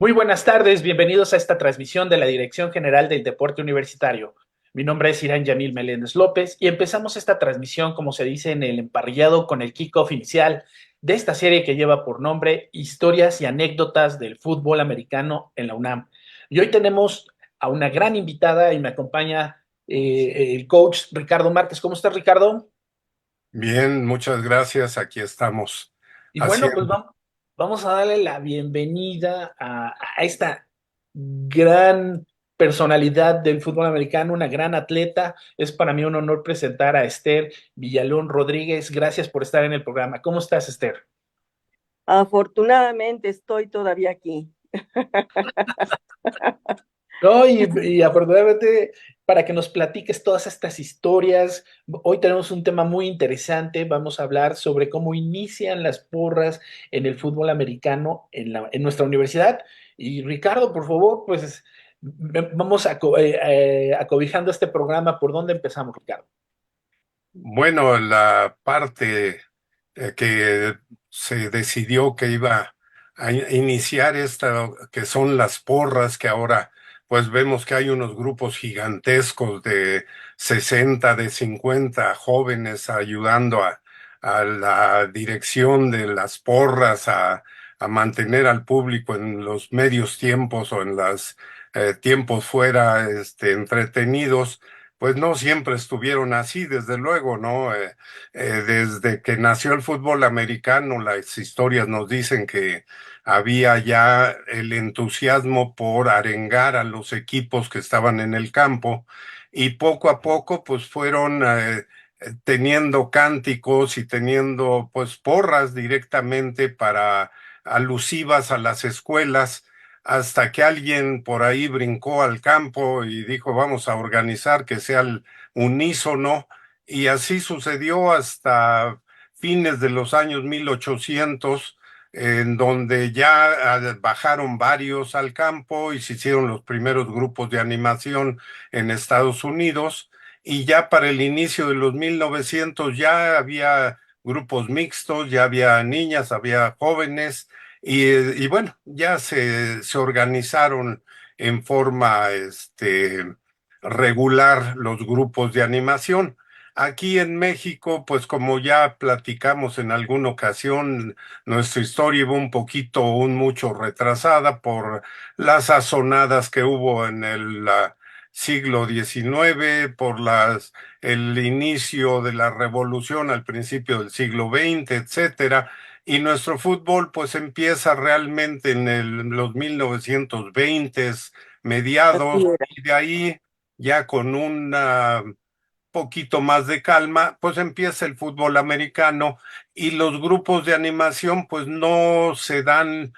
Muy buenas tardes, bienvenidos a esta transmisión de la Dirección General del Deporte Universitario. Mi nombre es Irán Yamil Meléndez López y empezamos esta transmisión, como se dice en el emparrillado, con el kickoff inicial de esta serie que lleva por nombre Historias y anécdotas del fútbol americano en la UNAM. Y hoy tenemos a una gran invitada y me acompaña el coach Ricardo Márquez. ¿Cómo estás, Ricardo? Bien, muchas gracias. Aquí estamos Y bueno, pues haciendo. vamos a darle la bienvenida a esta gran personalidad del fútbol americano, una gran atleta. Es para mí un honor presentar a Esther Villalón Rodríguez. Gracias por estar en el programa. ¿Cómo estás, Esther? Afortunadamente estoy todavía aquí. No, y afortunadamente, para que nos platiques todas estas historias, hoy tenemos un tema muy interesante. Vamos a hablar sobre cómo inician las porras en el fútbol americano en nuestra universidad. Y Ricardo, por favor, pues vamos acobijando este programa. ¿Por dónde empezamos, Ricardo? Bueno, la parte que se decidió que iba a iniciar esta, que son las porras, que ahora pues vemos que hay unos grupos gigantescos de 60, de 50 jóvenes ayudando a la dirección de las porras, a mantener al público en los medios tiempos o en los tiempos fuera entretenidos. Pues no siempre estuvieron así, desde luego, ¿no? Desde que nació el fútbol americano, las historias nos dicen que había ya el entusiasmo por arengar a los equipos que estaban en el campo y poco a poco pues fueron teniendo cánticos y teniendo pues porras directamente para alusivas a las escuelas, hasta que alguien por ahí brincó al campo y dijo, vamos a organizar que sea el unísono, y así sucedió hasta fines de los años 1800, en donde ya bajaron varios al campo y se hicieron los primeros grupos de animación en Estados Unidos, y ya para el inicio de los 1900 ya había grupos mixtos, ya había niñas, había jóvenes, y bueno, ya se organizaron en forma regular los grupos de animación. Aquí en México, pues como ya platicamos en alguna ocasión, nuestra historia iba un poquito, un mucho retrasada por las sazonadas que hubo en el siglo XIX, por el inicio de la revolución al principio del siglo XX, etcétera. Y nuestro fútbol pues empieza realmente en los 1920, Así mediados, era. y de ahí ya con un poquito más de calma, pues empieza el fútbol americano, y los grupos de animación pues no se dan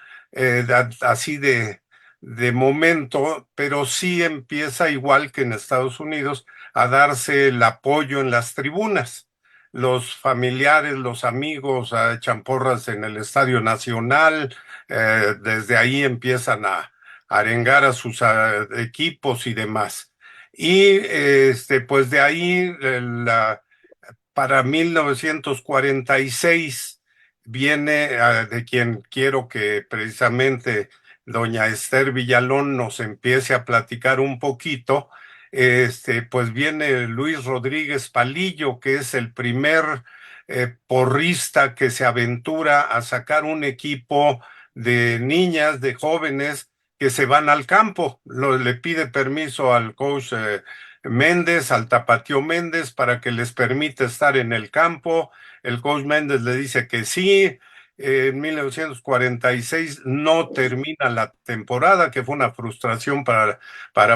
así de momento, pero sí empieza igual que en Estados Unidos a darse el apoyo en las tribunas. Los familiares, los amigos echan porras en el Estadio Nacional, desde ahí empiezan a arengar a sus equipos y demás. Y pues de ahí, para 1946, viene de quien quiero que precisamente doña Esther Villalón nos empiece a platicar un poquito. Pues viene Luis Rodríguez Palillo, que es el primer porrista que se aventura a sacar un equipo de niñas, de jóvenes que se van al campo. Le pide permiso al coach Méndez, al Tapatío Méndez, para que les permita estar en el campo. El coach Méndez le dice que sí. En 1946 no termina la temporada, que fue una frustración para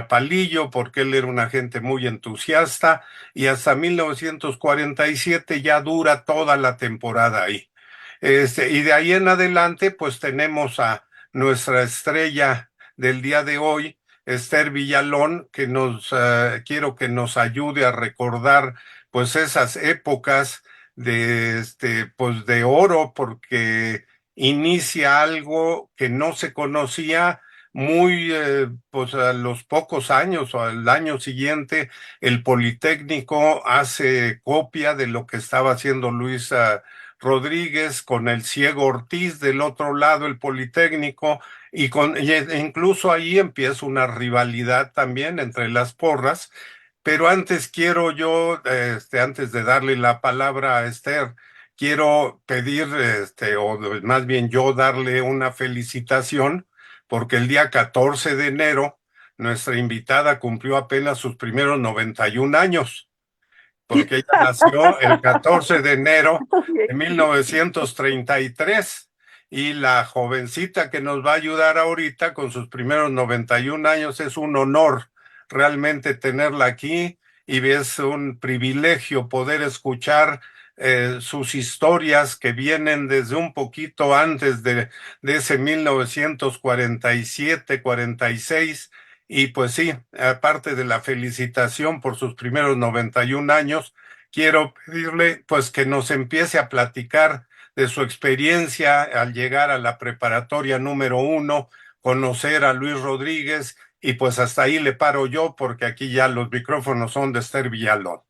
Palillo, porque él era un agente muy entusiasta, y hasta 1947 ya dura toda la temporada ahí. Y de ahí en adelante, pues tenemos a nuestra estrella del día de hoy, Esther Villalón, que quiero que nos ayude a recordar pues esas épocas pues de oro, porque inicia algo que no se conocía muy, pues a los pocos años o al año siguiente, el Politécnico hace copia de lo que estaba haciendo Luis Rodríguez, con el Ciego Ortiz del otro lado, el Politécnico, e incluso ahí empieza una rivalidad también entre las porras. Pero antes quiero yo, antes de darle la palabra a Esther, quiero pedir, o más bien yo darle una felicitación, porque el día 14 de enero nuestra invitada cumplió apenas sus primeros 91 años, porque ella nació el 14 de enero de 1933 y la jovencita que nos va a ayudar ahorita con sus primeros 91 años es un honor realmente tenerla aquí y es un privilegio poder escuchar sus historias que vienen desde un poquito antes de ese 1947, 46. Y pues sí, aparte de la felicitación por sus primeros 91 años, quiero pedirle pues que nos empiece a platicar de su experiencia al llegar a la preparatoria número 1, conocer a Luis Rodríguez, y pues hasta ahí le paro yo porque aquí ya los micrófonos son de Esther Villalón.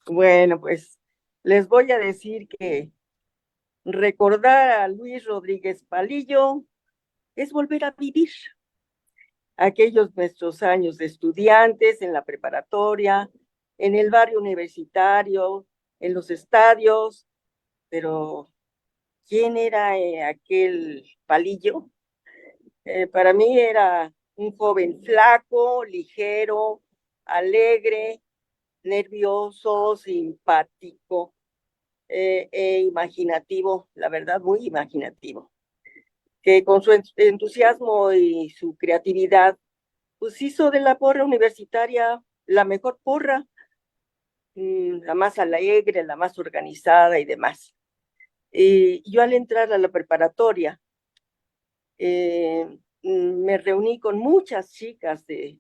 Bueno, pues les voy a decir que recordar a Luis Rodríguez Palillo es volver a vivir aquellos nuestros años de estudiantes en la preparatoria, en el barrio universitario, en los estadios, pero ¿quién era aquel Palillo? Para mí era un joven flaco, ligero, alegre, nervioso, simpático imaginativo, la verdad, muy imaginativo, que con su entusiasmo y su creatividad, pues hizo de la porra universitaria la mejor porra, la más alegre, la más organizada y demás. Y yo al entrar a la preparatoria, me reuní con muchas chicas de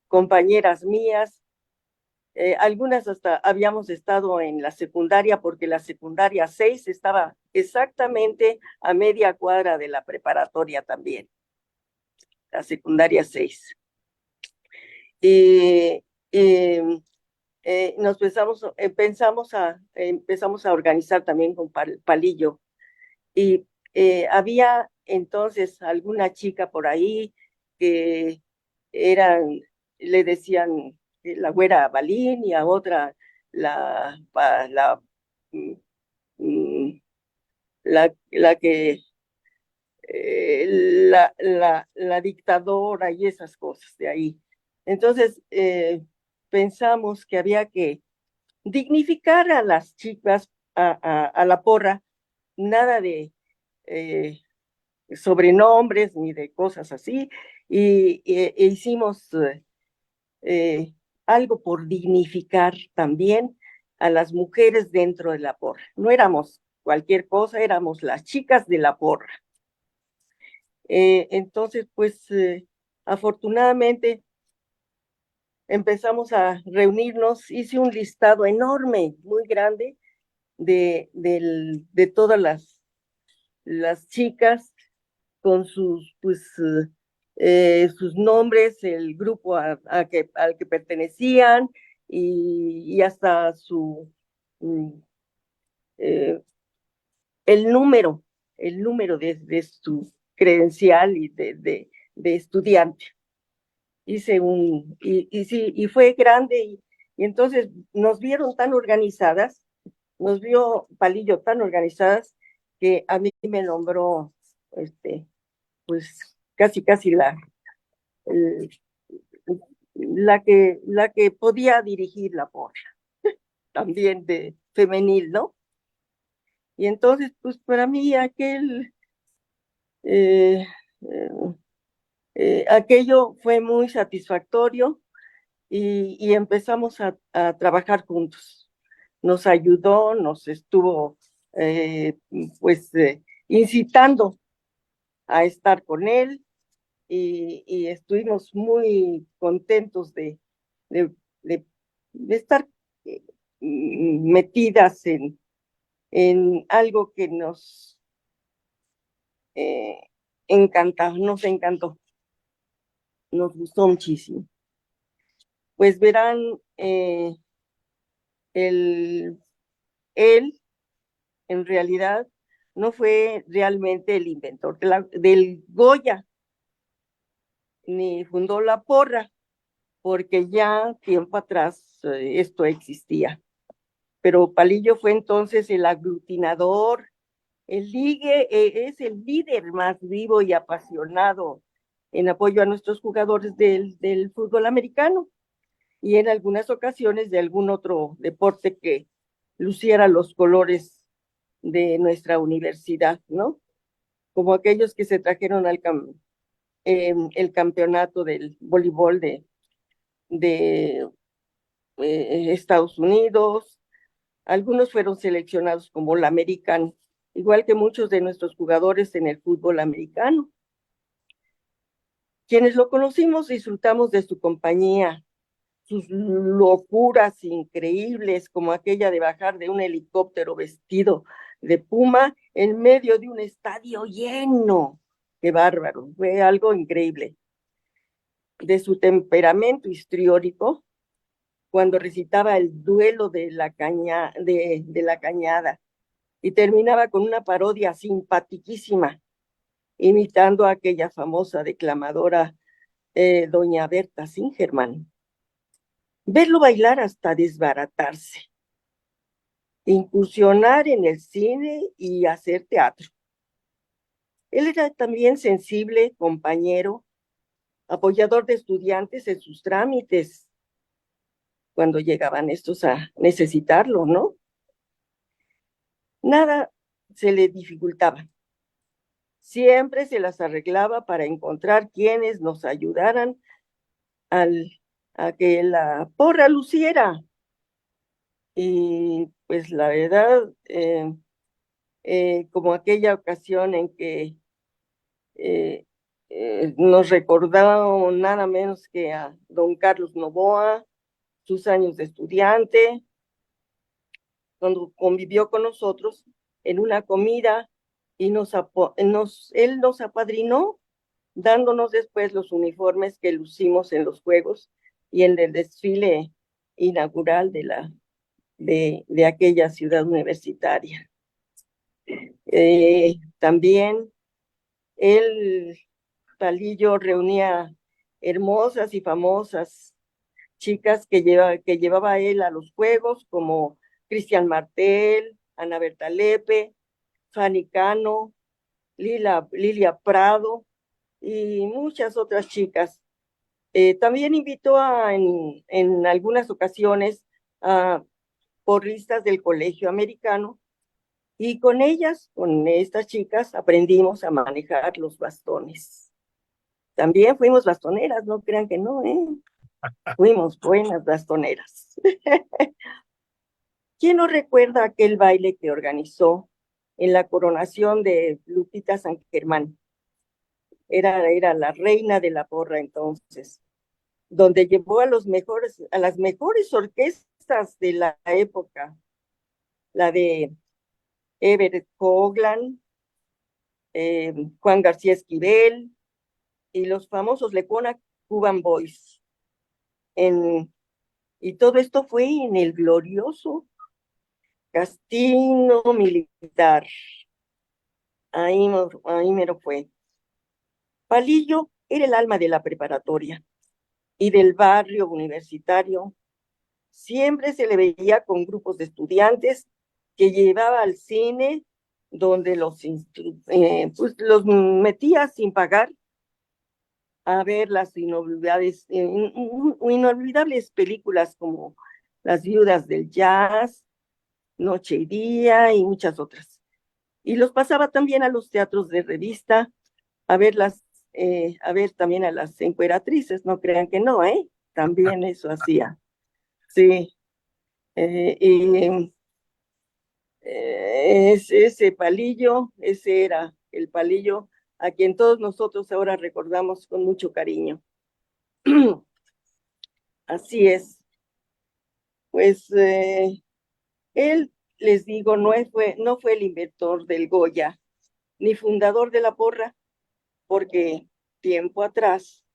compañeras mías. Algunas hasta habíamos estado en la secundaria porque la secundaria 6 estaba exactamente a media cuadra de la preparatoria también, la secundaria 6. Y, y nos empezamos a organizar también con Palillo. Y había entonces alguna chica por ahí que eran, le decían la güera Balín y a otra la, la, mm, mm, la que la dictadora y esas cosas de ahí. Entonces pensamos que había que dignificar a las chicas, a la porra, nada de sobrenombres ni de cosas así, e hicimos algo por dignificar también a las mujeres dentro de la porra. No éramos cualquier cosa, éramos las chicas de la porra. Entonces, pues, afortunadamente empezamos a reunirnos, hice un listado enorme, muy grande, de todas las chicas con sus, pues, sus nombres, el grupo al que pertenecían y hasta eh, el número, de su credencial y de estudiante. Sí, y fue grande y entonces nos vieron tan organizadas, nos vio Palillo tan organizadas que a mí me nombró, pues casi el- la que podía dirigir la porra, también de femenil, ¿no? Y entonces, pues para mí eh, eh, aquello fue muy satisfactorio y empezamos a trabajar juntos. Nos ayudó, nos estuvo eh, pues incitando a estar con él y estuvimos muy contentos de, de, de estar metidas en algo que eh, nos encantó, nos gustó muchísimo. Pues verán, él en realidad no fue realmente el inventor del Goya, ni fundó la porra, porque ya tiempo atrás esto existía. Pero Palillo fue entonces el aglutinador, es el líder más vivo y apasionado en apoyo a nuestros jugadores del fútbol americano y en algunas ocasiones de algún otro deporte que luciera los colores de nuestra universidad, ¿no? Como aquellos que se trajeron el campeonato del voleibol de Estados Unidos. Algunos fueron seleccionados como el americano, igual que muchos de nuestros jugadores en el fútbol americano. Quienes lo conocimos disfrutamos de su compañía, sus locuras increíbles, como aquella de bajar de un helicóptero vestido de puma en medio de un estadio lleno. Qué bárbaro, fue algo increíble. De su temperamento histriónico, cuando recitaba el duelo de la cañada y terminaba con una parodia simpaticísima, imitando a aquella famosa declamadora doña Berta Singerman. Verlo bailar hasta desbaratarse, incursionar en el cine y hacer teatro. Él era también sensible, compañero, apoyador de estudiantes en sus trámites, cuando llegaban estos a necesitarlo, ¿no? Nada se le dificultaba. Siempre se las arreglaba para encontrar quienes nos ayudaran a que la porra luciera. Y pues la verdad, como aquella ocasión en que nos recordaba nada menos que a don Carlos Novoa, sus años de estudiante, cuando convivió con nosotros en una comida y él nos apadrinó, dándonos después los uniformes que lucimos en los Juegos y en el desfile inaugural de aquella ciudad universitaria. También el Palillo reunía hermosas y famosas chicas que llevaba él a los Juegos, como Cristian Martel, Ana Berta Lepe, Fanny Cano, Lilia Prado y muchas otras chicas. También invitó en algunas ocasiones a porristas del Colegio Americano y con ellas, con estas chicas, aprendimos a manejar los bastones. También fuimos bastoneras, no crean que no, ¿eh? Fuimos buenas bastoneras. ¿Quién no recuerda aquel baile que organizó en la coronación de Lupita San Germán? Era la reina de la porra entonces, donde llevó a las mejores orquestas de la época, la de Everett Coglan, Juan García Esquivel y los famosos Lecona Cuban Boys. Y todo esto fue en el glorioso Castillo Militar. Ahí mero fue. Palillo era el alma de la preparatoria y del barrio universitario. Siempre se le veía con grupos de estudiantes que llevaba al cine, donde pues los metía sin pagar a ver las inolvidables películas como Las Viudas del Jazz, Noche y Día y muchas otras. Y los pasaba también a los teatros de revista a ver también a las encueratrices, no crean que no, también eso hacía. Sí. Ese Palillo, ese era el Palillo a quien todos nosotros ahora recordamos con mucho cariño. Así es. Pues él, les digo, no fue el inventor del Goya, ni fundador de la porra, porque tiempo atrás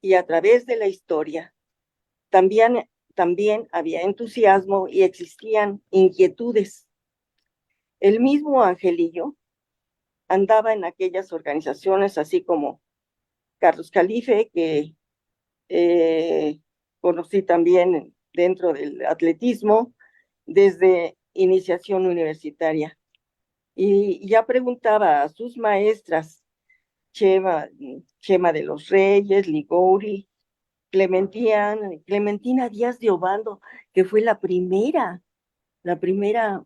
y a través de la historia, también había entusiasmo y existían inquietudes. El mismo Angelillo andaba en aquellas organizaciones, así como Carlos Calife, que conocí también dentro del atletismo desde iniciación universitaria. Y ya preguntaba a sus maestras, Chema de los Reyes, Ligouri, Clementina Díaz de Obando, que fue la primera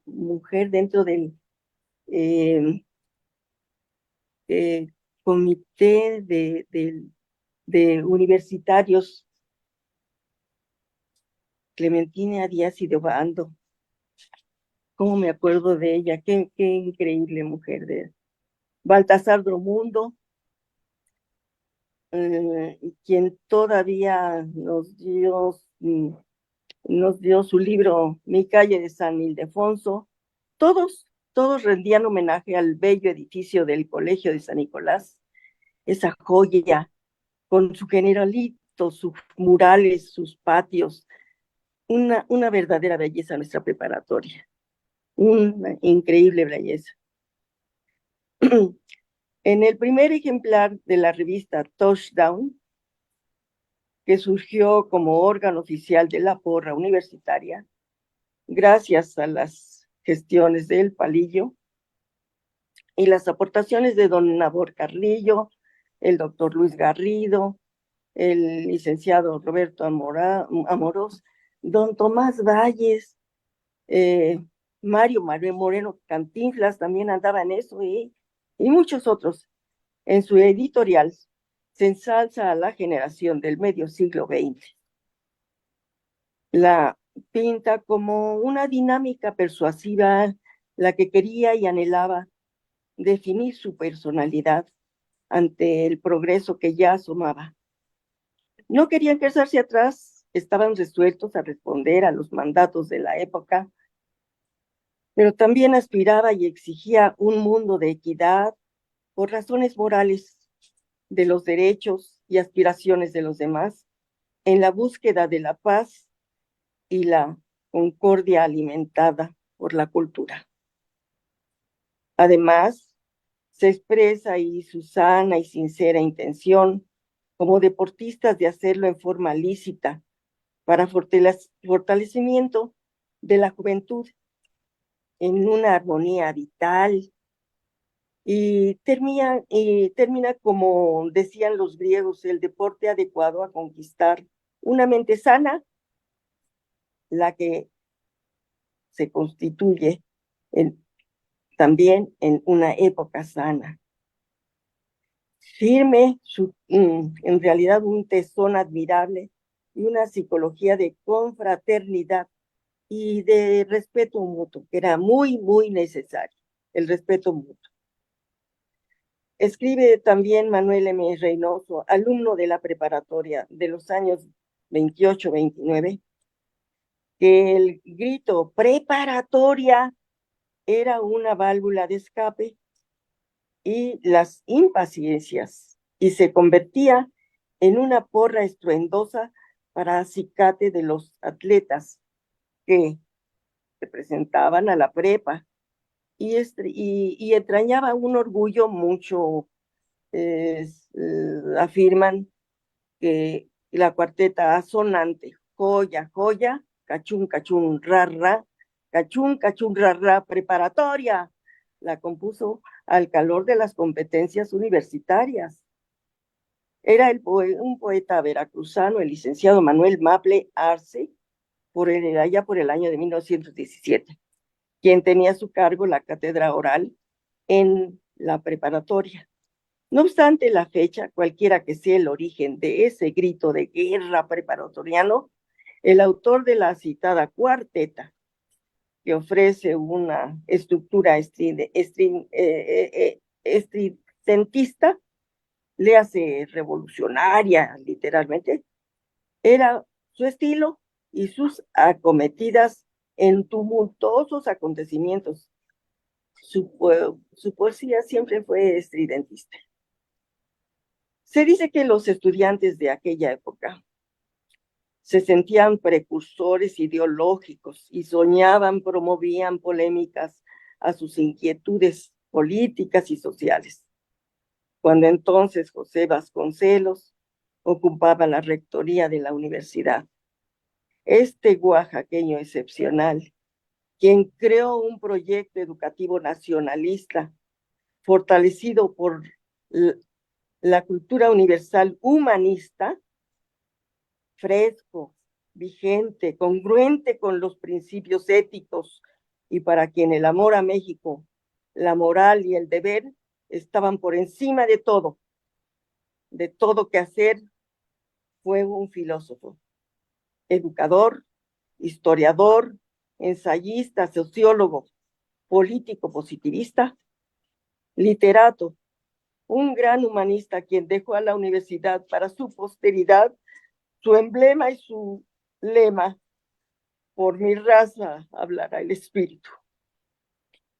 mujer dentro del eh, comité de universitarios, Clementina Díaz de Obando. ¿Cómo me acuerdo de ella? Qué increíble mujer. Baltasar Dromundo, quien todavía nos dio su libro Mi calle de San Ildefonso. Todos rendían homenaje al bello edificio del Colegio de San Nicolás, esa joya, con su generalito, sus murales, sus patios, una verdadera belleza nuestra preparatoria, una increíble belleza. En el primer ejemplar de la revista Touchdown, que surgió como órgano oficial de la porra universitaria, gracias a las gestiones del Palillo y las aportaciones de don Nabor Carlillo, el doctor Luis Garrido, el licenciado Roberto Amorós, don Tomás Valles, Mario Moreno Cantinflas también andaba en eso, y muchos otros. En su editorial se ensalza a la generación del medio siglo XX. La pinta como una dinámica persuasiva, la que quería y anhelaba definir su personalidad ante el progreso que ya asomaba. No querían quedarse atrás, estaban resueltos a responder a los mandatos de la época, pero también aspiraba y exigía un mundo de equidad por razones morales de los derechos y aspiraciones de los demás, en la búsqueda de la paz y la concordia alimentada por la cultura. Además, se expresa ahí su sana y sincera intención como deportistas de hacerlo en forma lícita para fortalecimiento de la juventud en una armonía vital, y termina como decían los griegos, el deporte adecuado a conquistar una mente sana, la que se constituye también en una época sana. Firme, en realidad un tesón admirable y una psicología de confraternidad y de respeto mutuo, que era muy, muy necesario, el respeto mutuo. Escribe también Manuel M. Reynoso, alumno de la preparatoria de los años 28-29, que el grito preparatoria era una válvula de escape y las impaciencias, y se convertía en una porra estruendosa para acicate de los atletas que representaban a la prepa, y entrañaba un orgullo mucho. Afirman que la cuarteta asonante, joya, joya, cachún, cachún, ra, cachún, ra, preparatoria, la compuso al calor de las competencias universitarias. Era un poeta veracruzano, el licenciado Manuel Maple Arce, allá por el año de 1917, quien tenía a su cargo la cátedra oral en la preparatoria. No obstante la fecha, cualquiera que sea el origen de ese grito de guerra preparatoriano, el autor de la citada cuarteta, que ofrece una estructura estridentista, le hace revolucionaria, literalmente, era su estilo y sus acometidas en tumultuosos acontecimientos. Su poesía siempre fue estridentista. Se dice que los estudiantes de aquella época se sentían precursores ideológicos y soñaban, promovían polémicas a sus inquietudes políticas y sociales. Cuando entonces José Vasconcelos ocupaba la rectoría de la universidad. Este oaxaqueño excepcional, quien creó un proyecto educativo nacionalista fortalecido por la cultura universal humanista, fresco, vigente, congruente con los principios éticos y para quien el amor a México, la moral y el deber estaban por encima de todo que hacer, fue un filósofo, educador, historiador, ensayista, sociólogo, político positivista, literato, un gran humanista quien dejó a la universidad para su posteridad su emblema y su lema: por mi raza hablará el espíritu.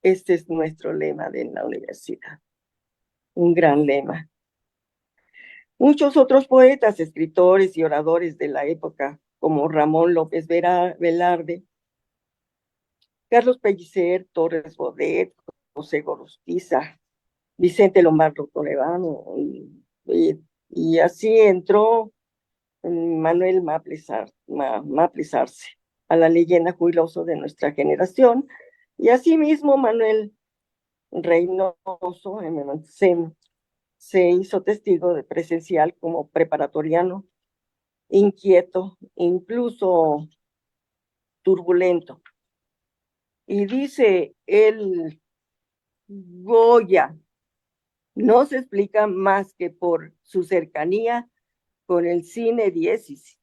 Este es nuestro lema de la universidad, un gran lema. Muchos otros poetas, escritores y oradores de la época, como Ramón López Velarde, Carlos Pellicer, Torres Bodet, José Gorostiza, Vicente Lombardo Toledano, y así entró Manuel Maples Arce a la leyenda jubiloso de nuestra generación, y asimismo Manuel Reynoso se hizo testigo de presencial como preparatoriano, inquieto, incluso turbulento. Y dice el Goya, no se explica más que por su cercanía con el cine 10,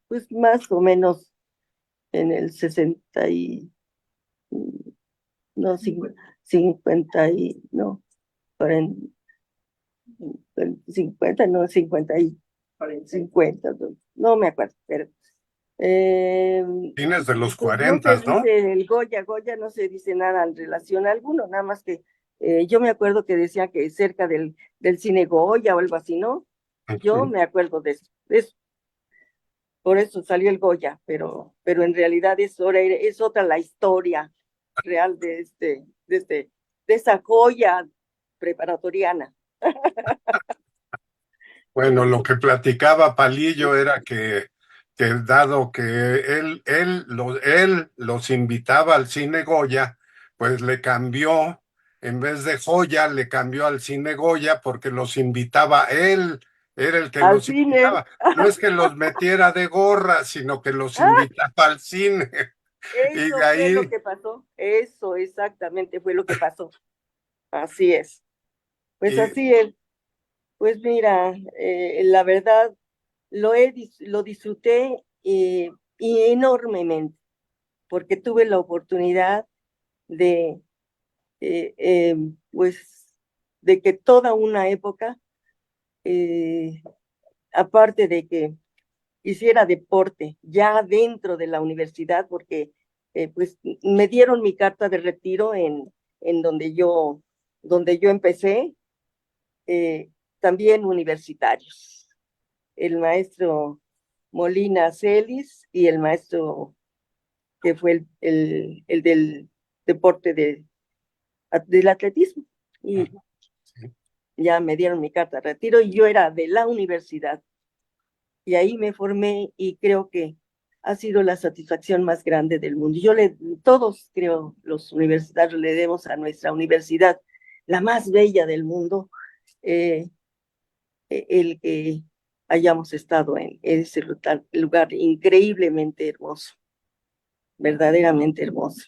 pues más o menos en el 60 y no 50 y no 40, 50 no 50 y 50, no me acuerdo, pero Fines de los pues no se 40, ¿no? dice el Goya no se dice nada en relación a alguno, nada más que yo me acuerdo que decía que cerca del cine Goya o algo así, ¿no? Yo me acuerdo de eso. Por eso salió el Goya, pero en realidad es otra la historia real de esa joya preparatoriana. Bueno, lo que platicaba Palillo era que dado que él los invitaba al cine Goya, pues le cambió, en vez de joya, le cambió al cine Goya porque los invitaba él, era el que Al los cine. invitaba. No es que los metiera de gorra, sino que los invitaba al cine. Y de Eso fue lo ahí, que pasó. Eso exactamente fue lo que pasó. Así es. Pues y así es. Pues mira, la verdad lo disfruté y enormemente, porque tuve la oportunidad de, eh, eh, pues, de que toda una época, eh, aparte de que hiciera deporte ya dentro de la universidad, porque pues me dieron mi carta de retiro en donde yo empecé, también universitarios. El maestro Molina Celis y el maestro que fue el del deporte del atletismo. Y ya me dieron mi carta de retiro y yo era de la universidad. Y ahí me formé y creo que ha sido la satisfacción más grande del mundo. Todos creo, los universitarios le debemos a nuestra universidad, la más bella del mundo, eh, el que hayamos estado en ese lugar increíblemente hermoso, verdaderamente hermoso.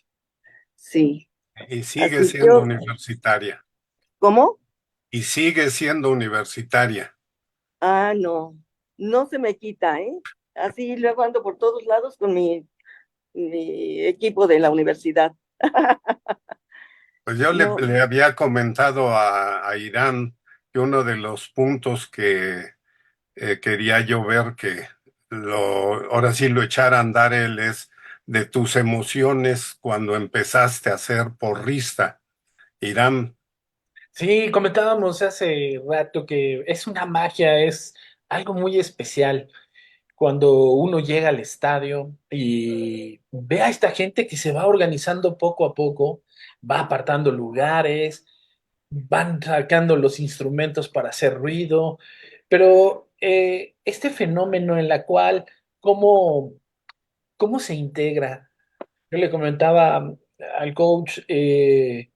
Sí, y sigue así siendo yo, universitaria. ¿cómo? Y sigue siendo universitaria. Ah, no, no se me quita, ¿eh? Así luego ando por todos lados con mi equipo de la universidad. Pues yo No, le había comentado a Irán que uno de los puntos que quería yo ver que ahora sí lo echara a andar él es de tus emociones cuando empezaste a ser porrista. Irán, Sí, comentábamos hace rato que es una magia, es algo muy especial. cuando uno llega al estadio y ve a esta gente que se va organizando poco a poco, va apartando lugares, van sacando los instrumentos para hacer ruido, pero este fenómeno en la cual, ¿cómo, cómo se integra? Yo le comentaba al coach, que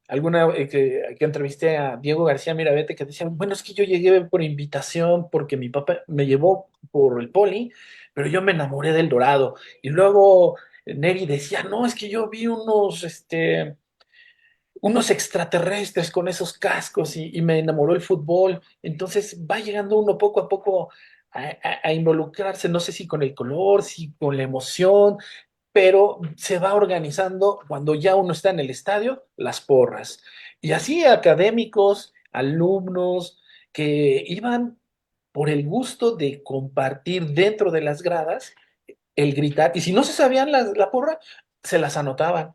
entrevisté a Diego García Mirabete, que decía, bueno, es que yo llegué por invitación porque mi papá me llevó por el poli, pero yo me enamoré del Dorado. Y luego Neri decía, no, es que yo vi unos extraterrestres con esos cascos y me enamoró el fútbol. Entonces va llegando uno poco a poco a involucrarse, no sé si con el color, si con la emoción, pero se va organizando cuando ya uno está en el estadio, las porras. Y así académicos, alumnos que iban por el gusto de compartir dentro de las gradas el gritar, y si no se sabían la porra, se las anotaban.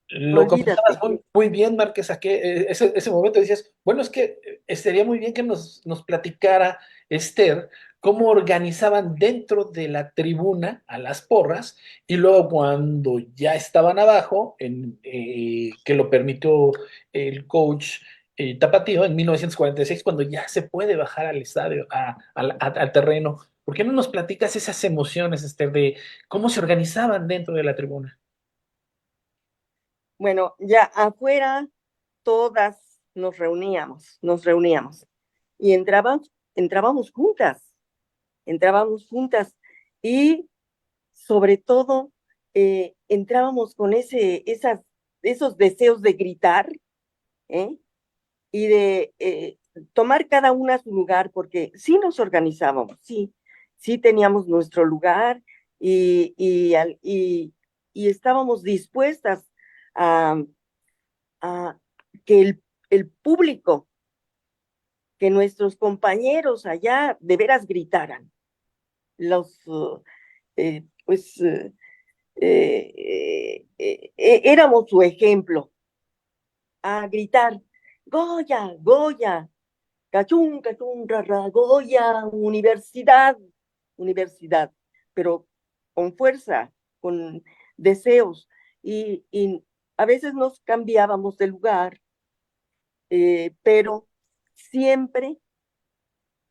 Lo comentabas Olvídate. muy bien, Márquez, ese momento decías, bueno, es que sería muy bien que nos platicara Esther cómo organizaban dentro de la tribuna a las porras y luego cuando ya estaban abajo, que lo permitió el coach Tapatío en 1946, cuando ya se puede bajar al estadio, al terreno. ¿Por qué no nos platicas esas emociones, Esther, de cómo se organizaban dentro de la tribuna? Bueno, ya afuera todas nos reuníamos y entrábamos juntas y sobre todo entrábamos con esos deseos de gritar, ¿eh? Y de tomar cada una su lugar, porque sí nos organizábamos, sí teníamos nuestro lugar y estábamos dispuestas a, a que el público, que nuestros compañeros allá de veras gritaran. Los, pues, éramos su ejemplo, a gritar, Goya, Goya, cachún, cachún, rara, Goya, universidad, universidad, pero con fuerza, con deseos, y a veces nos cambiábamos de lugar, pero siempre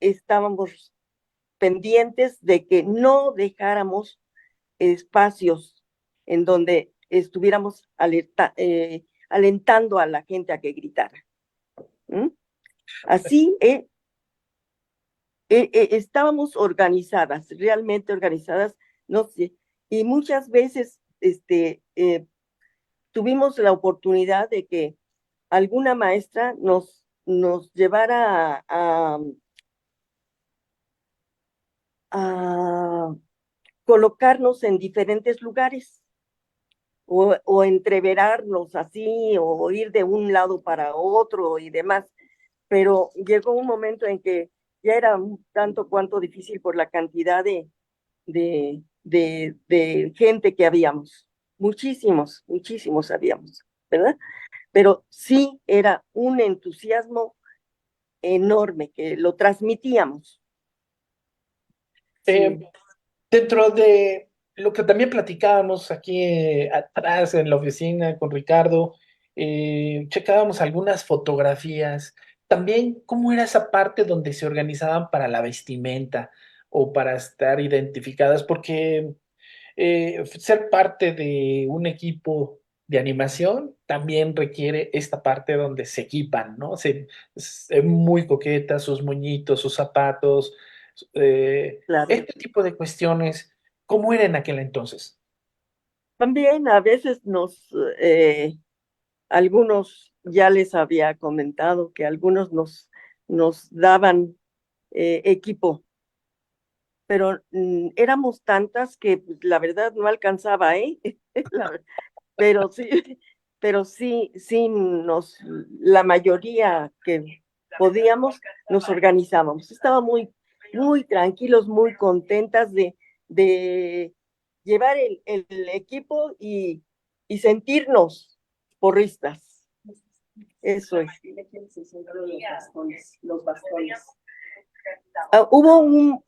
estábamos pendientes de que no dejáramos espacios en donde estuviéramos alentando a la gente a que gritara. ¿Mm? Así estábamos organizadas, realmente organizadas, no sé, y muchas veces tuvimos la oportunidad de que alguna maestra nos llevara a colocarnos en diferentes lugares o entreverarnos así o ir de un lado para otro y demás. Pero llegó un momento en que ya era un tanto cuanto difícil por la cantidad de gente que habíamos. Muchísimos habíamos, ¿verdad? Pero sí era un entusiasmo enorme que lo transmitíamos. Eh, Sí, Dentro de lo que también platicábamos aquí atrás en la oficina con Ricardo, checábamos algunas fotografías. También, ¿cómo era esa parte donde se organizaban para la vestimenta o para estar identificadas? Porque ser parte de un equipo de animación también requiere esta parte donde se equipan, ¿no? Es muy coqueta, sus moñitos, sus zapatos, claro. este tipo de cuestiones, ¿cómo era en aquel entonces? También a veces algunos ya les había comentado que algunos nos daban equipo, pero éramos tantas que pues, la verdad no alcanzaba, ¿eh? La pero sí, pero sí la mayoría que podíamos, nos organizábamos. Estábamos muy tranquilos, muy contentas de llevar el equipo y sentirnos porristas. Eso es. Hubo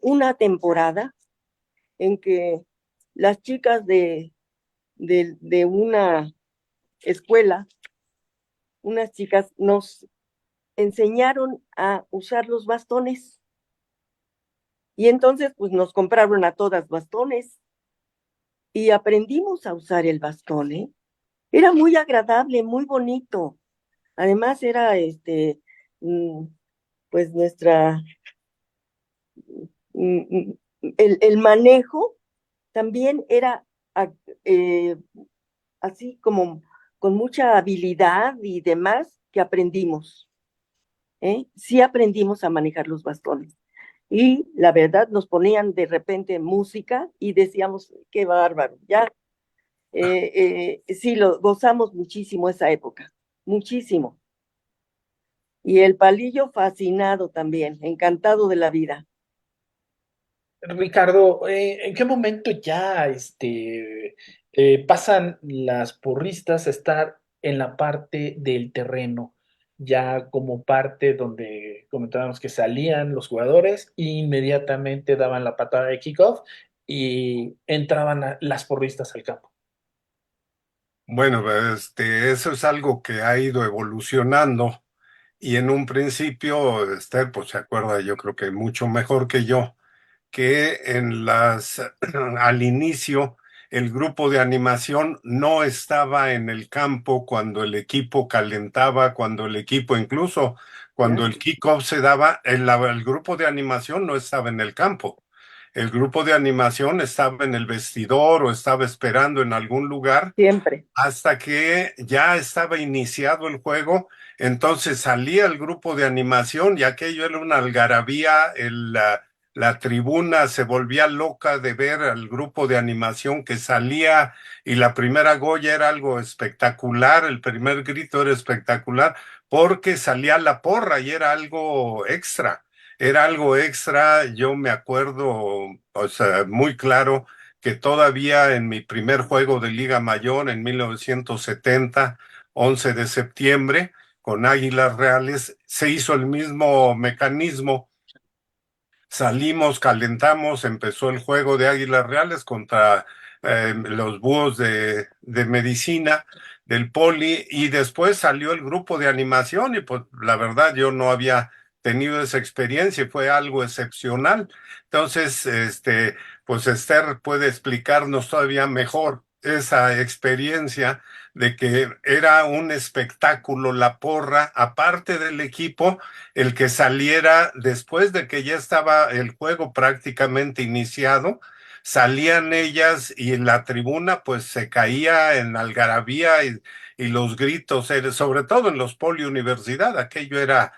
una temporada en que las chicas de una escuela, unas chicas nos enseñaron a usar los bastones. Y entonces, pues nos compraron a todas bastones y aprendimos a usar el bastón, ¿eh? Era muy agradable, muy bonito. Además era mm, pues el manejo también era a- eh, así como con mucha habilidad y demás que aprendimos, ¿eh? Sí aprendimos a manejar los bastones. Y la verdad nos ponían de repente música y decíamos, qué bárbaro, ya, sí, lo gozamos muchísimo esa época, muchísimo. Y el palillo fascinado también, encantado de la vida. Ricardo, ¿en qué momento ya pasan las porristas a estar en la parte del terreno? Ya como parte donde comentábamos que salían los jugadores e inmediatamente daban la patada de kickoff y entraban las porristas al campo. Bueno, eso es algo que ha ido evolucionando y en un principio, Esther, pues se acuerda, yo creo que mucho mejor que yo, que al inicio el grupo de animación no estaba en el campo cuando el equipo calentaba, cuando el equipo, incluso cuando ¿Ya? el kickoff se daba, el grupo de animación no estaba en el campo. El grupo de animación estaba en el vestidor o estaba esperando en algún lugar Siempre. hasta que ya estaba iniciado el juego. Entonces salía el grupo de animación y aquello era una algarabía. La tribuna se volvía loca de ver al grupo de animación que salía y la primera Goya era algo espectacular, el primer grito era espectacular porque salía la porra y era algo extra. Era algo extra, yo me acuerdo, o sea, muy claro que todavía en mi primer juego de Liga Mayor en 1970, 11 de septiembre, con Águilas Reales, se hizo el mismo mecanismo. Salimos, calentamos, empezó el juego de Águilas Reales contra los búhos de medicina del Poli y después salió el grupo de animación y pues la verdad yo no había tenido esa experiencia y fue algo excepcional. Entonces, pues Esther puede explicarnos todavía mejor esa experiencia de que era un espectáculo la porra, aparte del equipo el que saliera después de que ya estaba el juego prácticamente iniciado, salían ellas y en la tribuna pues se caía en algarabía y los gritos, sobre todo en los poliuniversidad, aquello era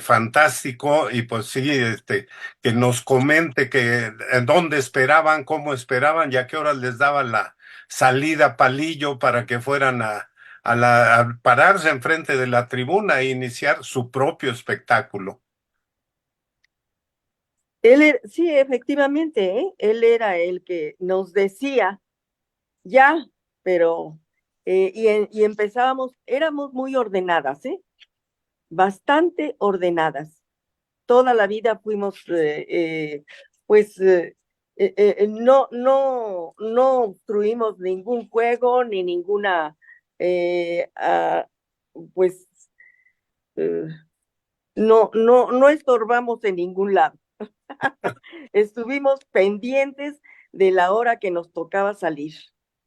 fantástico y pues sí, que nos comente que en dónde esperaban, cómo esperaban y a qué horas les daban la salida palillo para que fueran a pararse enfrente de la tribuna e iniciar su propio espectáculo. Sí, efectivamente, ¿eh? Él era el que nos decía, ya, pero, y empezábamos, éramos muy ordenadas, ¿eh? Bastante ordenadas. Toda la vida fuimos, pues, no obstruimos ningún juego ni ninguna, pues, eh, no estorbamos en ningún lado. Estuvimos pendientes de la hora que nos tocaba salir,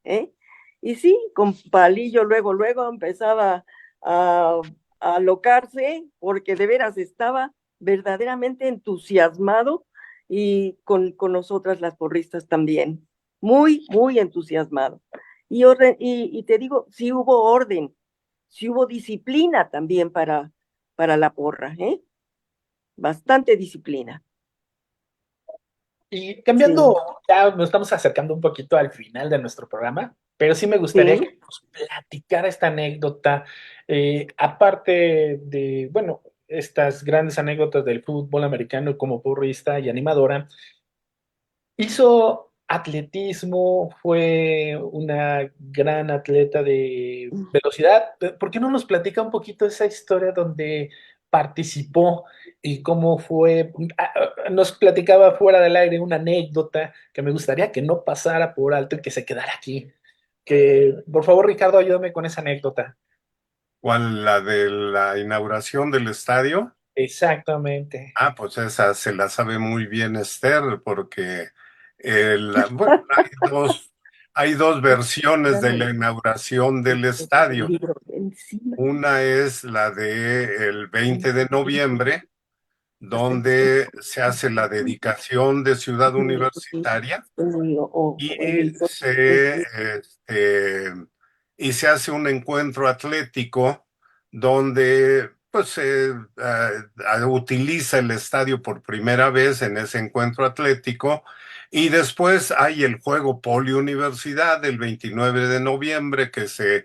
¿eh? Y sí, con Palillo luego empezaba a, a alocarse porque de veras estaba verdaderamente entusiasmado y con nosotras las porristas también, muy entusiasmado. Y te digo, sí hubo orden, sí hubo disciplina también para la porra, ¿eh? Bastante disciplina. Y Sí, cambiando, ya nos estamos acercando un poquito al final de nuestro programa, pero sí me gustaría sí. que nos platicara esta anécdota, aparte de, bueno, estas grandes anécdotas del fútbol americano como porrista y animadora. Hizo atletismo, fue una gran atleta de velocidad. ¿Por qué no nos platica un poquito esa historia donde participó y cómo fue. Nos platicaba fuera del aire una anécdota que me gustaría que no pasara por alto y que se quedara aquí. Que, por favor, Ricardo, ayúdame con esa anécdota. ¿Cuál? ¿La de la inauguración del estadio? Exactamente. Ah, pues esa se la sabe muy bien Esther, porque bueno, hay dos versiones de la inauguración del El estadio. libro encima. Una es la de el 20 de noviembre, Hasta donde se hace la dedicación de Ciudad Universitaria y y se hace un encuentro atlético donde pues se utiliza el estadio por primera vez en ese encuentro atlético y después hay el juego Poliuniversidad el 29 de noviembre que se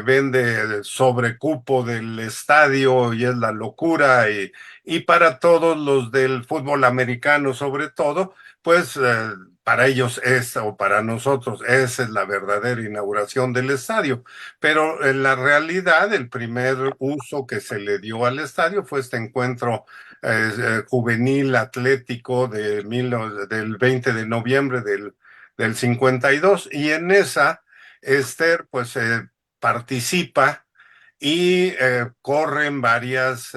vende el sobrecupo del estadio y es la locura y para todos los del fútbol americano sobre todo, pues para ellos es, o para nosotros, esa es la verdadera inauguración del estadio. Pero en la realidad, el primer uso que se le dio al estadio fue este encuentro juvenil atlético del 20 de noviembre del 52. Y en esa, Esther, pues participa y corren varias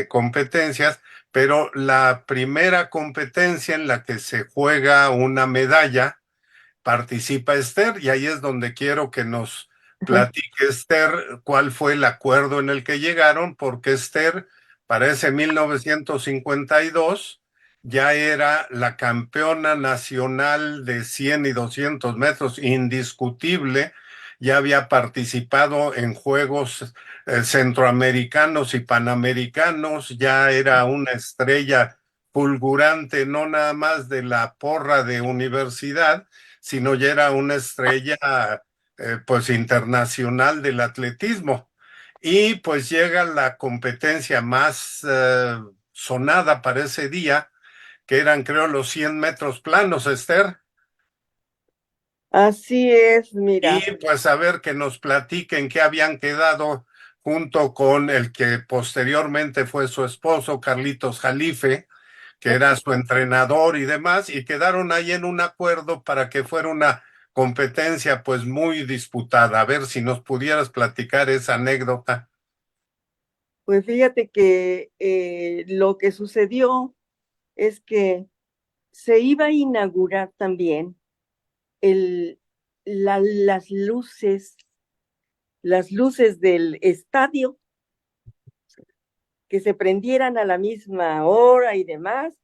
competencias, pero la primera competencia en la que se juega una medalla participa Esther y ahí es donde quiero que nos platique Esther cuál fue el acuerdo en el que llegaron, porque Esther para ese 1952 ya era la campeona nacional de 100 y 200 metros, indiscutible, ya había participado en Juegos centroamericanos y panamericanos, ya era una estrella fulgurante, no nada más de la porra de universidad, sino ya era una estrella pues internacional del atletismo. Y pues llega la competencia más sonada para ese día, que eran creo los 100 metros planos, Esther. Así es, Y mira. pues a ver que nos platiquen qué habían quedado junto con el que posteriormente fue su esposo, Carlitos Jalife, que era su entrenador y demás, y quedaron ahí en un acuerdo para que fuera una competencia pues muy disputada. A ver si nos pudieras platicar esa anécdota. Pues fíjate que lo que sucedió es que se iba a inaugurar también el, las luces del estadio, que se prendieran a la misma hora y demás,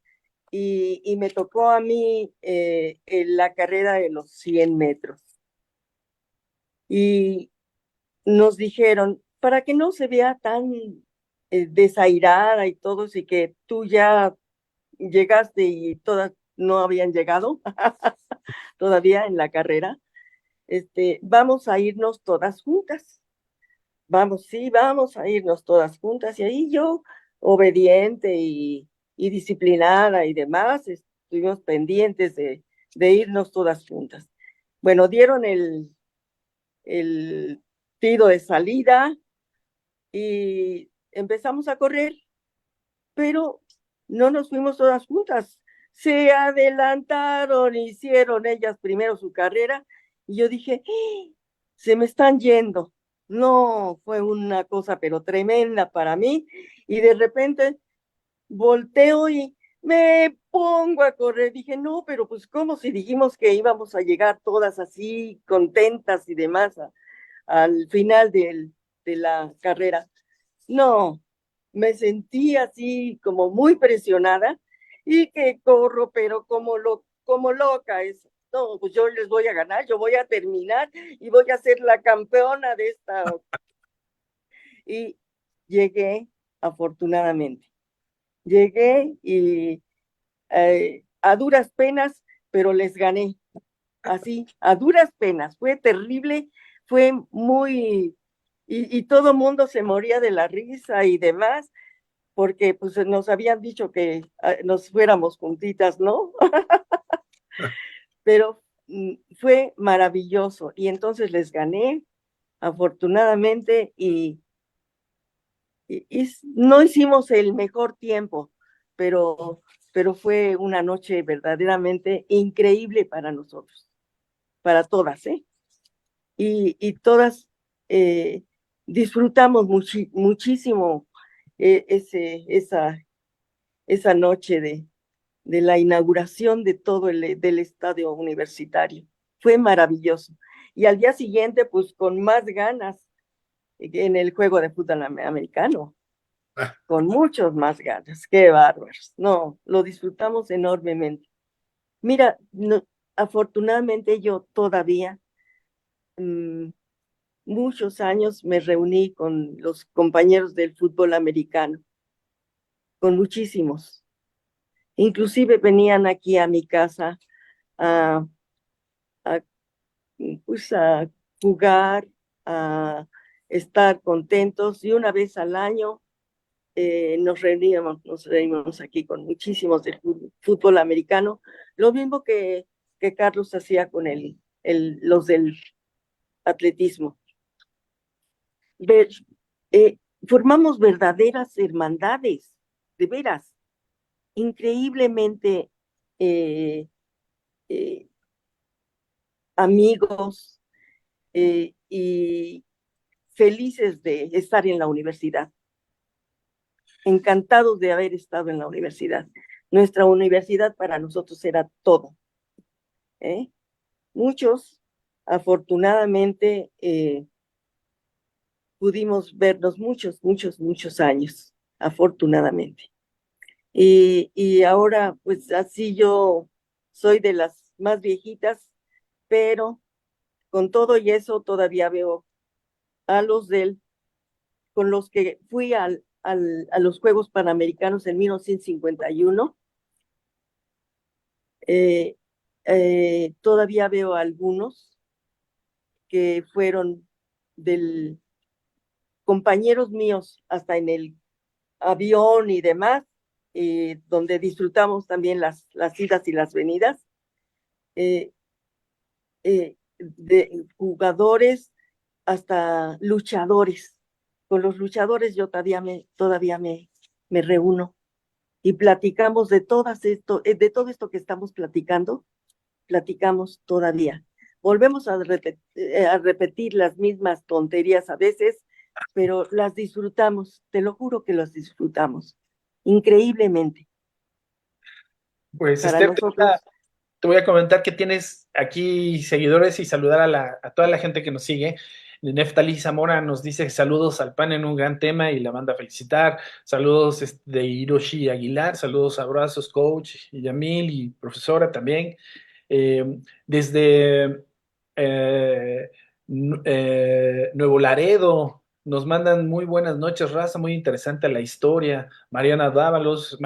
y me tocó a mí en la carrera de los 100 metros. Y nos dijeron, para que no se vea tan desairada y todo, y que tú ya llegaste y todas no habían llegado todavía en la carrera, vamos a irnos todas juntas. Vamos, sí, vamos a irnos todas juntas. Y ahí yo, obediente y disciplinada y demás, estuvimos pendientes de irnos todas juntas. Bueno, dieron el tiro de salida y empezamos a correr, pero no nos fuimos todas juntas. Se adelantaron, hicieron ellas primero su carrera y yo dije, ¡ah! Se me están yendo. No, fue una cosa pero tremenda para mí y de repente volteo y me pongo a correr. Dije, no, pero pues como si dijimos que íbamos a llegar todas así contentas y demás al final de la carrera. No, me sentí así como muy presionada y que corro, pero como loca es. No, pues yo les voy a ganar, yo voy a terminar y voy a ser la campeona de esta. Y llegué, afortunadamente. Llegué y a duras penas, pero les gané. Así, a duras penas. Fue terrible, fue muy. Y todo el mundo se moría de la risa y demás, porque pues nos habían dicho que nos fuéramos juntitas, ¿no? Pero fue maravilloso y entonces les gané, afortunadamente, y no hicimos el mejor tiempo, pero, pero fue una noche verdaderamente increíble para nosotros, para todas, ¿eh? Y todas eh, disfrutamos muchísimo esa noche de la inauguración de todo del estadio universitario. Fue maravilloso. Y al día siguiente, pues con más ganas en el juego de fútbol americano, con muchos más ganas. Qué bárbaros. No, lo disfrutamos enormemente. Mira, no, afortunadamente yo todavía mmm, muchos años me reuní con los compañeros del fútbol americano, con muchísimos. Inclusive venían aquí a mi casa a, a, pues a jugar, a estar contentos y una vez al año nos reuníamos aquí con muchísimos del fútbol americano, lo mismo que Carlos hacía con los del atletismo. Ver, eh, formamos verdaderas hermandades, de veras, increíblemente eh, eh, amigos y felices de estar en la universidad, encantados de haber estado en la universidad. Nuestra universidad para nosotros era todo. ¿Eh? Muchos, afortunadamente, pudimos vernos muchos años, afortunadamente. Y ahora, pues así yo soy de las más viejitas, pero con todo y eso todavía veo a los con los que fui a los Juegos Panamericanos en 1951. Eh, Todavía veo a algunos que fueron del compañeros míos hasta en el avión y demás, donde disfrutamos también las idas y las venidas, eh, de jugadores hasta luchadores. Con los luchadores yo me reúno y platicamos de todo esto que estamos platicando, platicamos todavía. Volvemos a repetir las mismas tonterías a veces, pero las disfrutamos, te lo juro que las disfrutamos, increíblemente. Pues Para Esther, nosotros, te voy a comentar que tienes aquí seguidores y saludar a toda la gente que nos sigue. Neftali Zamora nos dice saludos al PAN en un gran tema y la manda a felicitar. Saludos de Hiroshi Aguilar, saludos, abrazos, coach, y Yamil y profesora también. Desde Nuevo Laredo nos mandan muy buenas noches, raza, muy interesante la historia. Mariano Dávalos,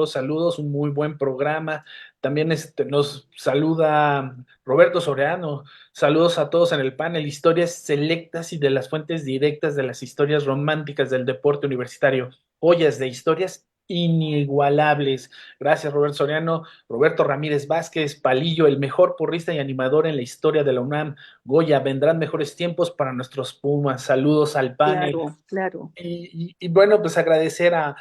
saludos, un muy buen programa. También nos saluda Roberto Soriano. Saludos a todos en el panel. Historias selectas y de las fuentes directas de las historias románticas del deporte universitario. Joyas de historias inigualables. Gracias, Roberto Soriano. Roberto Ramírez Vázquez, Palillo, el mejor porrista y animador en la historia de la UNAM. Goya, vendrán mejores tiempos para nuestros Pumas. Saludos al panel. claro, claro. Y bueno, pues agradecer a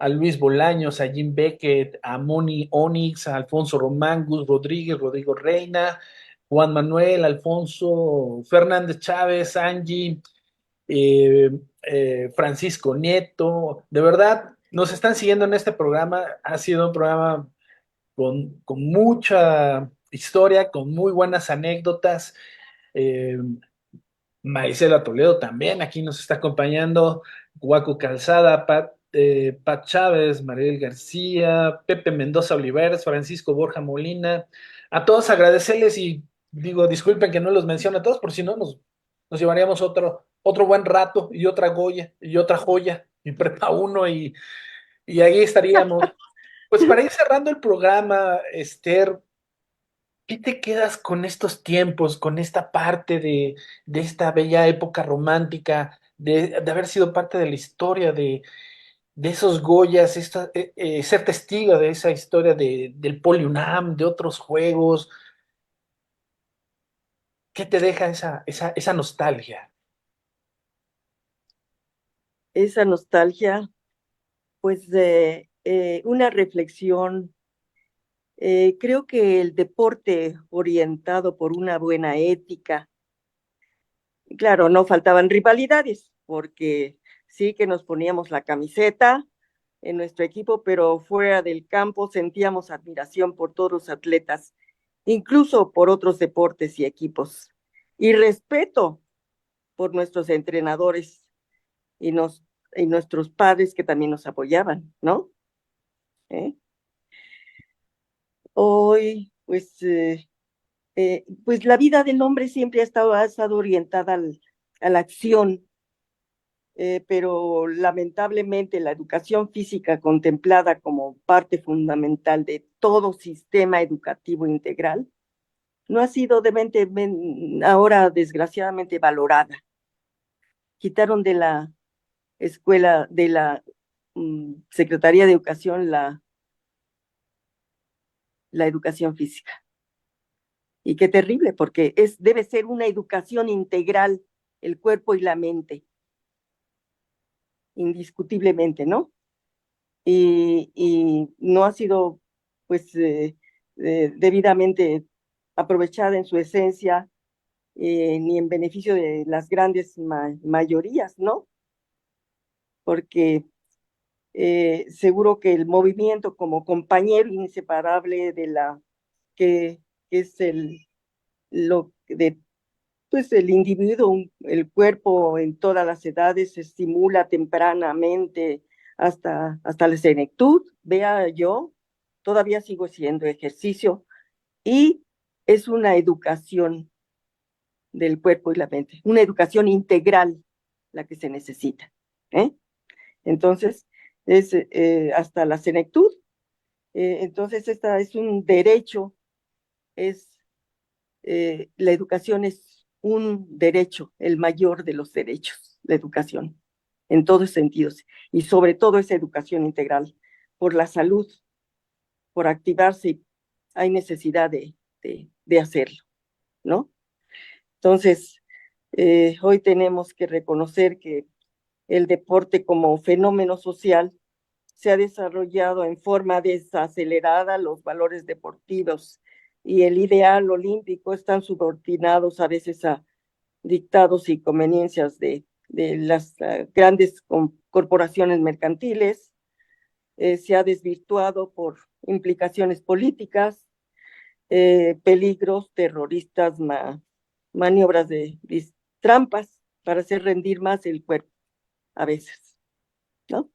Luis Bolaños, a Jim Beckett, a Moni Onix, a Alfonso Román, Gus Rodríguez, Rodrigo Reina, Juan Manuel, Alfonso Fernández Chávez, Angie, eh, Francisco Nieto. De verdad, nos están siguiendo en este programa. Ha sido un programa con mucha historia, con muy buenas anécdotas. Eh, Marisela Toledo también aquí nos está acompañando, Guaco Calzada, Pat Chávez, Mariel García, Pepe Mendoza Oliveres, Francisco Borja Molina. A todos agradecerles y digo, disculpen que no los menciono a todos, por si no nos llevaríamos otro buen rato y otra Goya y otra joya y Prepa uno y ahí estaríamos. Pues para ir cerrando el programa, Esther, ¿qué te quedas con estos tiempos, con esta parte de esta bella época romántica, de haber sido parte de la historia de esos Goyas, ser testigo de esa historia del PoliUNAM, de otros juegos? ¿Qué te deja esa nostalgia? esa nostalgia, pues una reflexión. Creo que el deporte orientado por una buena ética, claro, no faltaban rivalidades, porque sí que nos poníamos la camiseta en nuestro equipo, pero fuera del campo sentíamos admiración por todos los atletas, incluso por otros deportes y equipos, y respeto por nuestros entrenadores y, y nuestros padres que también nos apoyaban, ¿no? ¿Eh? Hoy, pues la vida del hombre siempre ha estado orientada a la acción, pero lamentablemente la educación física contemplada como parte fundamental de todo sistema educativo integral no ha sido ahora desgraciadamente valorada. Quitaron de la escuela, de la Secretaría de Educación, la educación física. Y qué terrible, porque debe ser una educación integral, el cuerpo y la mente, indiscutiblemente, ¿no? Y no ha sido, pues, debidamente aprovechada en su esencia, ni en beneficio de las grandes mayorías, ¿no? Porque seguro que el movimiento como compañero inseparable de que es lo de pues el individuo, el cuerpo en todas las edades se estimula tempranamente hasta la senectud. Vea, yo todavía sigo haciendo ejercicio y es una educación del cuerpo y la mente, una educación integral la que se necesita. ¿Eh? Entonces, es hasta la senectud. Entonces, esta es un derecho, la educación es un derecho, el mayor de los derechos, la educación, en todos sentidos, y sobre todo esa educación integral, por la salud, por activarse, hay necesidad de hacerlo, ¿no? Entonces, hoy tenemos que reconocer que el deporte como fenómeno social se ha desarrollado en forma desacelerada, los valores deportivos y el ideal olímpico están subordinados a veces a dictados y conveniencias de las grandes corporaciones mercantiles. Se ha desvirtuado por implicaciones políticas, peligros terroristas, maniobras de trampas para hacer rendir más el cuerpo a veces, ¿no?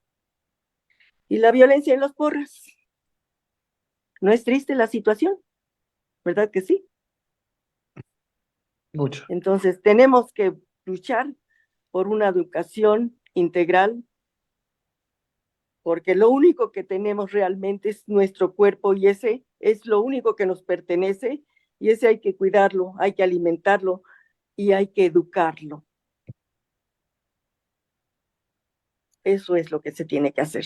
Y la violencia en las porras. ¿No es triste la situación? ¿Verdad que sí? Mucho. Entonces, tenemos que luchar por una educación integral, porque lo único que tenemos realmente es nuestro cuerpo y ese es lo único que nos pertenece y ese hay que cuidarlo, hay que alimentarlo y hay que educarlo. Eso es lo que se tiene que hacer.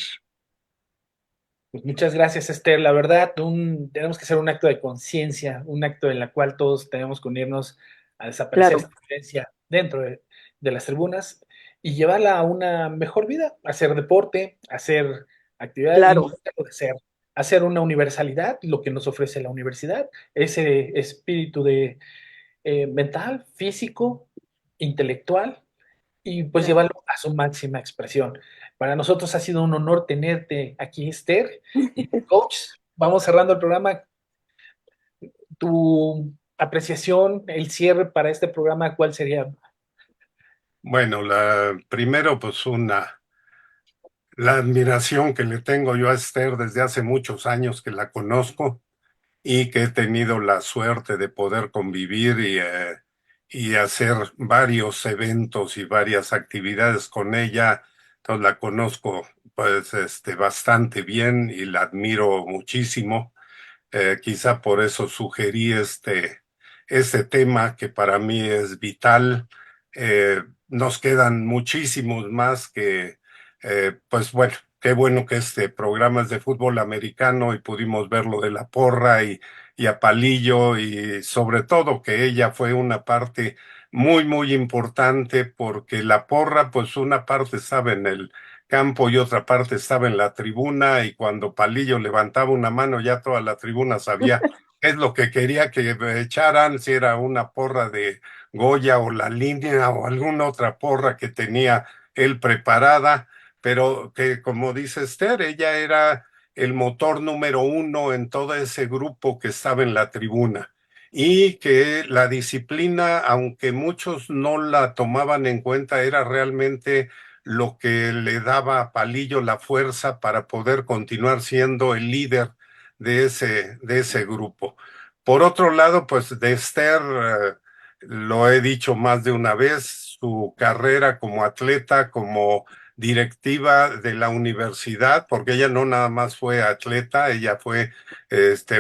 Pues muchas gracias, Esther. La verdad, tenemos que hacer un acto de conciencia, un acto en el cual todos tenemos que unirnos a desaparecer Claro, esta violencia dentro de las tribunas y llevarla a una mejor vida, hacer deporte, hacer actividad y no claro, dejarlo de hacer una universalidad, lo que nos ofrece la universidad, ese espíritu de mental, físico, intelectual y pues claro. llevarlo a su máxima expresión. Para nosotros ha sido un honor tenerte aquí, Esther. Y coach, vamos cerrando el programa. Tu apreciación, el cierre para este programa, ¿cuál sería? Bueno, primero, pues la admiración que le tengo yo a Esther desde hace muchos años que la conozco y que he tenido la suerte de poder convivir y hacer varios eventos y varias actividades con ella. Entonces la conozco pues bastante bien y la admiro muchísimo. Quizá por eso sugerí este tema que para mí es vital. Nos quedan muchísimos más pues bueno, qué bueno que este programa es de fútbol americano y pudimos ver lo de la porra y a Palillo y sobre todo que ella fue una parte muy, muy importante porque la porra, pues una parte estaba en el campo y otra parte estaba en la tribuna y cuando Palillo levantaba una mano ya toda la tribuna sabía qué es lo que quería que echaran, si era una porra de Goya o la línea o alguna otra porra que tenía él preparada, pero que como dice Esther, ella era el motor número uno en todo ese grupo que estaba en la tribuna y que la disciplina, aunque muchos no la tomaban en cuenta, era realmente lo que le daba a Palillo la fuerza para poder continuar siendo el líder de ese grupo. Por otro lado, pues de Esther, lo he dicho más de una vez, su carrera como atleta, como directiva de la universidad, porque ella no nada más fue atleta, ella fue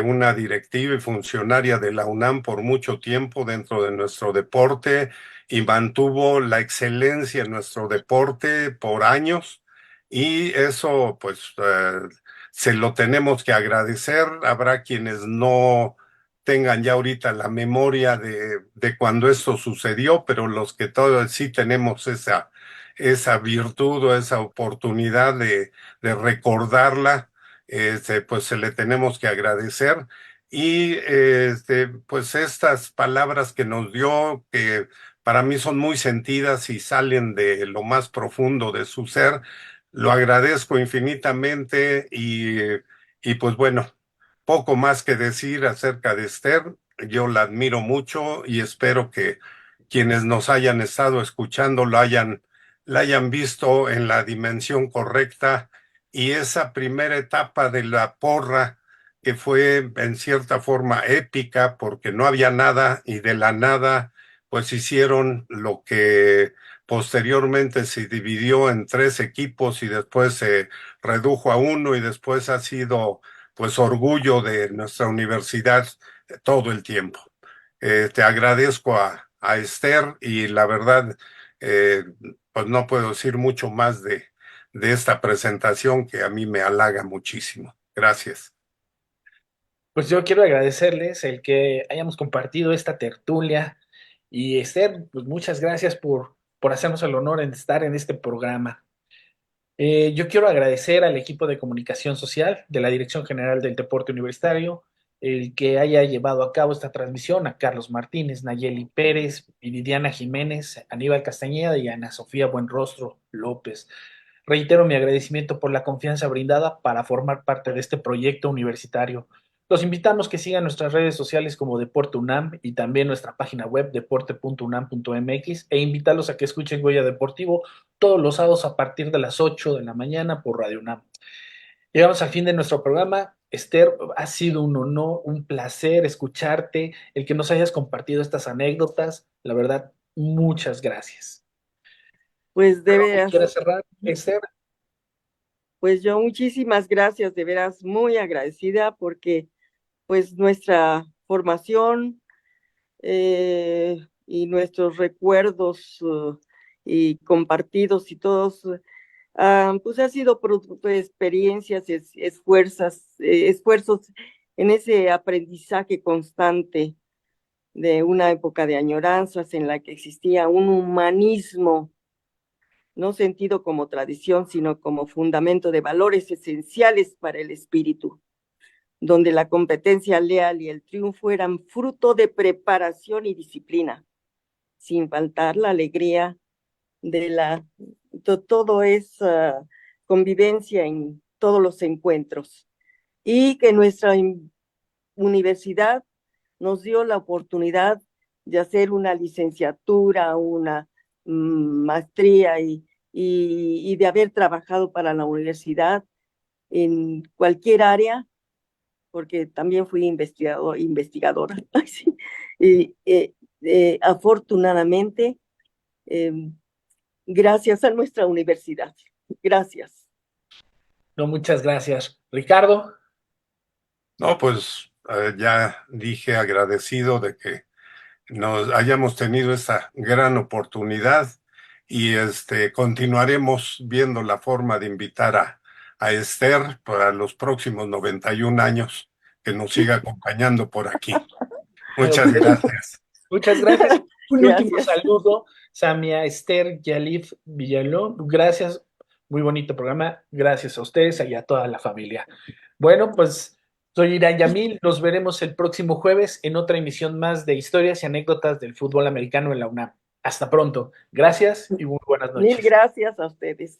una directiva y funcionaria de la UNAM por mucho tiempo dentro de nuestro deporte y mantuvo la excelencia en nuestro deporte por años y eso pues se lo tenemos que agradecer. Habrá quienes no tengan ya ahorita la memoria de cuando esto sucedió, pero los que todos sí tenemos esa virtud o esa oportunidad de recordarla, pues se le tenemos que agradecer. Y pues estas palabras que nos dio, que para mí son muy sentidas y salen de lo más profundo de su ser, lo agradezco infinitamente y pues bueno, poco más que decir acerca de Esther. Yo la admiro mucho y espero que quienes nos hayan estado escuchando la hayan visto en la dimensión correcta y esa primera etapa de la porra que fue en cierta forma épica porque no había nada y de la nada pues hicieron lo que posteriormente se dividió en tres equipos y después se redujo a uno y después ha sido pues orgullo de nuestra universidad todo el tiempo. Te agradezco a Esther y la verdad, eh, pues no puedo decir mucho más de esta presentación que a mí me halaga muchísimo. Gracias. Pues yo quiero agradecerles el que hayamos compartido esta tertulia y Esther, pues muchas gracias por hacernos el honor en estar en este programa. Yo quiero agradecer al equipo de comunicación social de la Dirección General del Deporte Universitario, el que haya llevado a cabo esta transmisión, a Carlos Martínez, Nayeli Pérez, Viridiana Jiménez, Aníbal Castañeda y Ana Sofía Buenrostro López. Reitero mi agradecimiento por la confianza brindada para formar parte de este proyecto universitario. Los invitamos que sigan nuestras redes sociales como Deporte UNAM y también nuestra página web deporte.unam.mx e invitarlos a que escuchen Goya Deportivo todos los sábados a partir de las 8 de la mañana por Radio UNAM. Llegamos al fin de nuestro programa. Esther, ha sido un honor, un placer escucharte, el que nos hayas compartido estas anécdotas. La verdad, muchas gracias. Pues de ¿Algo que veras, quieras cerrar, Esther? pues yo muchísimas gracias, de veras muy agradecida porque pues nuestra formación y nuestros recuerdos y compartidos y todos, pues ha sido producto de experiencias, esfuerzos en ese aprendizaje constante de una época de añoranzas en la que existía un humanismo no sentido como tradición, sino como fundamento de valores esenciales para el espíritu, donde la competencia leal y el triunfo eran fruto de preparación y disciplina, sin faltar la alegría de todo esa convivencia en todos los encuentros. Y que nuestra universidad nos dio la oportunidad de hacer una licenciatura, una maestría y de haber trabajado para la universidad en cualquier área, porque también fui investigadora. Sí. Y, afortunadamente, eh, gracias a nuestra universidad. Gracias. No, muchas gracias. Ricardo, No, pues ya dije agradecido de que nos hayamos tenido esta gran oportunidad y continuaremos viendo la forma de invitar a Esther para los próximos 91 años que nos siga acompañando por aquí. Muchas muchas, gracias. muchas gracias. Un último Gracias. saludo, Samia Esther Yalif Villalón. Gracias, muy bonito programa. Gracias a ustedes y a toda la familia. Bueno, pues soy Irán Yamil. Nos veremos el próximo jueves en otra emisión más de historias y anécdotas del fútbol americano en la UNAM. Hasta pronto. Gracias y muy buenas Mil noches. gracias a ustedes.